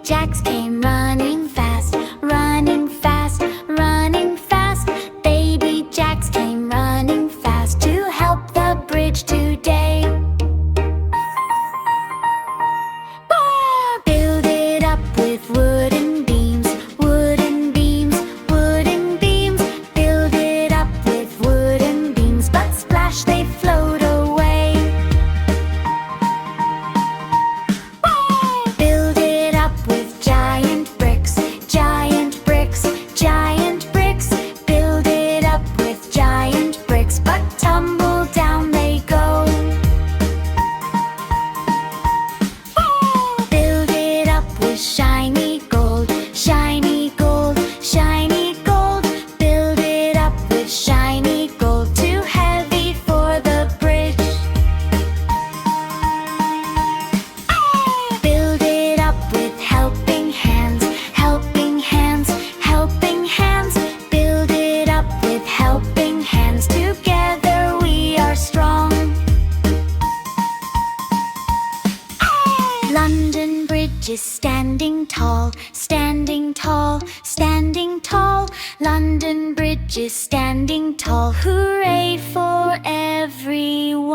Jax came running fast, running fast, running fast. Baby Jax came running fast to help the bridge today. Build it up with wooden beams, wooden beams, wooden beams. Build it up with wooden beams, but splash, they float away. Build it up with giant bricks, giant bricks, giant bricks. Build it up with giant bricks, but tumble down they go. Build it up with shiny gold, shiny gold, shiny gold. Build it up with shiny gold, too heavy for the bridge. Build it up with helping hands, helping hands, helping hands. Build it up with helping hands, together we are strong. London Bridge is standing tall, standing tall, standing tall. London Bridge is standing tall. Hooray for everyone!